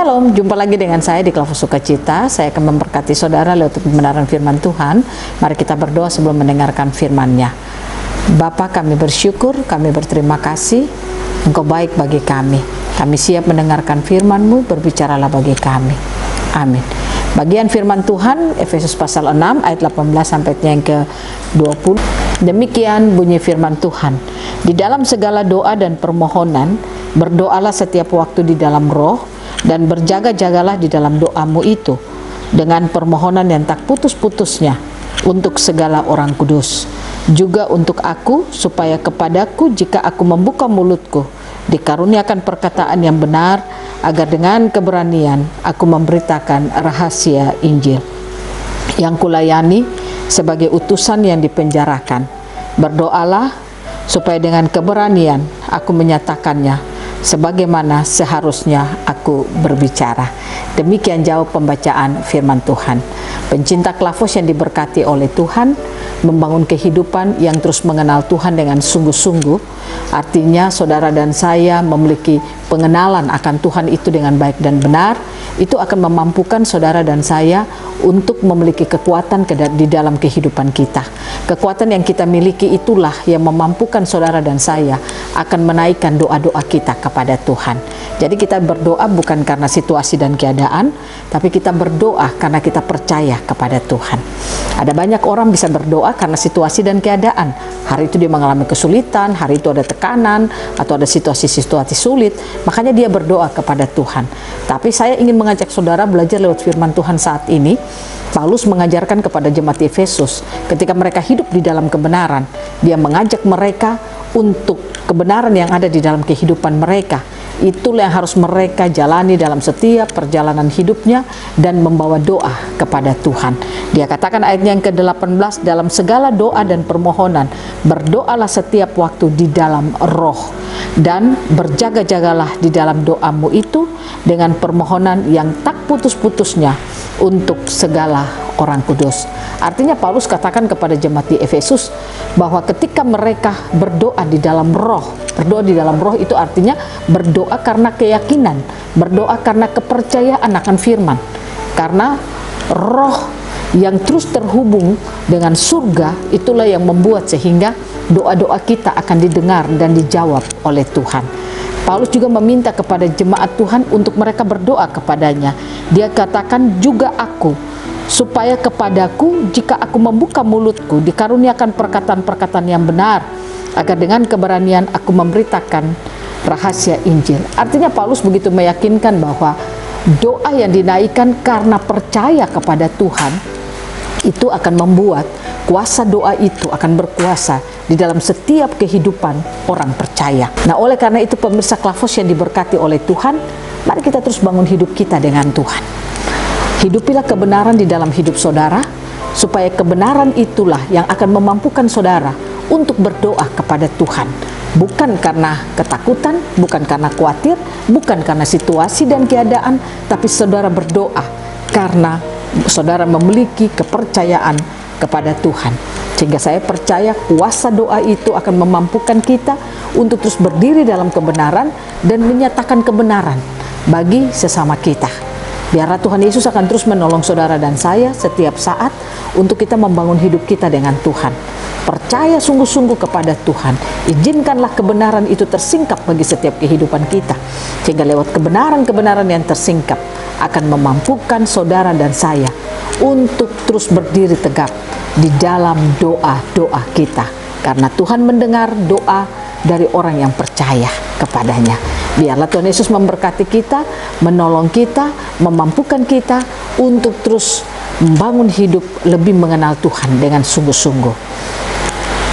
Shalom, jumpa lagi dengan saya di Klavus Sukacita. Saya akan memberkati saudara lewat kebenaran firman Tuhan. Mari kita berdoa sebelum mendengarkan firman-Nya. Bapa, kami bersyukur, kami berterima kasih. Engkau baik bagi kami. Kami siap mendengarkan firman-Mu, berbicaralah bagi kami. Amin. Bagian firman Tuhan, Efesus pasal 6 ayat 18 sampai yang ke-20. Demikian bunyi firman Tuhan. Di dalam segala doa dan permohonan, berdoalah setiap waktu di dalam roh, dan berjaga-jagalah di dalam doamu itu dengan permohonan yang tak putus-putusnya untuk segala orang kudus, juga untuk aku, supaya kepadaku jika aku membuka mulutku dikaruniakan perkataan yang benar, agar dengan keberanian aku memberitakan rahasia Injil yang kulayani sebagai utusan yang dipenjarakan. Berdoalah supaya dengan keberanian aku menyatakannya sebagaimana seharusnya aku berbicara. Demikian jauh pembacaan firman Tuhan. Pencinta Klavus yang diberkati oleh Tuhan, membangun kehidupan yang terus mengenal Tuhan dengan sungguh-sungguh. Artinya saudara dan saya memiliki pengenalan akan Tuhan itu dengan baik dan benar. Itu akan memampukan saudara dan saya untuk memiliki kekuatan di dalam kehidupan kita. Kekuatan yang kita miliki itulah yang memampukan saudara dan saya akan menaikkan doa-doa kita kepada Tuhan. Jadi kita berdoa bukan karena situasi dan keadaan, tapi kita berdoa karena kita percaya kepada Tuhan. Ada banyak orang bisa berdoa karena situasi dan keadaan. Hari itu dia mengalami kesulitan, hari itu ada tekanan, atau ada situasi-situasi sulit, makanya dia berdoa kepada Tuhan. Tapi saya ingin mengajak saudara belajar lewat firman Tuhan saat ini. Paulus mengajarkan kepada jemaat Efesus, ketika mereka hidup di dalam kebenaran, dia mengajak mereka untuk kebenaran yang ada di dalam kehidupan mereka. Itulah yang harus mereka jalani dalam setiap perjalanan hidupnya dan membawa doa kepada Tuhan. Dia katakan ayatnya yang ke-18, dalam segala doa dan permohonan, berdoalah setiap waktu di dalam roh, dan berjaga-jagalah di dalam doamu itu dengan permohonan yang tak putus-putusnya untuk segala orang kudus. Artinya Paulus katakan kepada jemaat di Efesus bahwa ketika mereka berdoa di dalam roh, berdoa di dalam roh itu artinya berdoa karena keyakinan, berdoa karena kepercayaan akan firman, karena roh yang terus terhubung dengan surga itulah yang membuat sehingga doa-doa kita akan didengar dan dijawab oleh Tuhan. Paulus juga meminta kepada jemaat Tuhan untuk mereka berdoa kepadanya. Dia katakan, juga aku, supaya kepadaku jika aku membuka mulutku dikaruniakan perkataan-perkataan yang benar, agar dengan keberanian aku memberitakan rahasia Injil. Artinya Paulus begitu meyakinkan bahwa doa yang dinaikkan karena percaya kepada Tuhan itu akan membuat kuasa doa itu akan berkuasa di dalam setiap kehidupan orang percaya. Nah, oleh karena itu pemirsa Klavus yang diberkati oleh Tuhan, mari kita terus bangun hidup kita dengan Tuhan. Hidupilah kebenaran di dalam hidup saudara, supaya kebenaran itulah yang akan memampukan saudara untuk berdoa kepada Tuhan. Bukan karena ketakutan, bukan karena khawatir, bukan karena situasi dan keadaan, tapi saudara berdoa karena saudara memiliki kepercayaan kepada Tuhan. Sehingga saya percaya kuasa doa itu akan memampukan kita untuk terus berdiri dalam kebenaran dan menyatakan kebenaran bagi sesama kita. Biarlah Tuhan Yesus akan terus menolong saudara dan saya setiap saat untuk kita membangun hidup kita dengan Tuhan. Percaya sungguh-sungguh kepada Tuhan. Izinkanlah kebenaran itu tersingkap bagi setiap kehidupan kita. Sehingga lewat kebenaran-kebenaran yang tersingkap akan memampukan saudara dan saya untuk terus berdiri tegap di dalam doa-doa kita. Karena Tuhan mendengar doa dari orang yang percaya kepadanya. Biarlah Tuhan Yesus memberkati kita, menolong kita, memampukan kita untuk terus membangun hidup lebih mengenal Tuhan dengan sungguh-sungguh.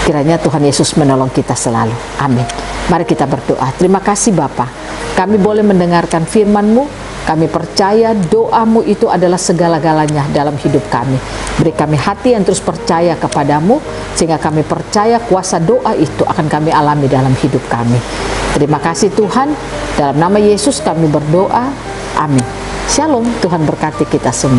Kiranya Tuhan Yesus menolong kita selalu. Amin. Mari kita berdoa. Terima kasih Bapa, kami boleh mendengarkan firman-Mu. Kami percaya doamu itu adalah segala-galanya dalam hidup kami. Beri kami hati yang terus percaya kepadamu, sehingga kami percaya kuasa doa itu akan kami alami dalam hidup kami. Terima kasih Tuhan, dalam nama Yesus kami berdoa. Amin. Shalom, Tuhan berkati kita semua.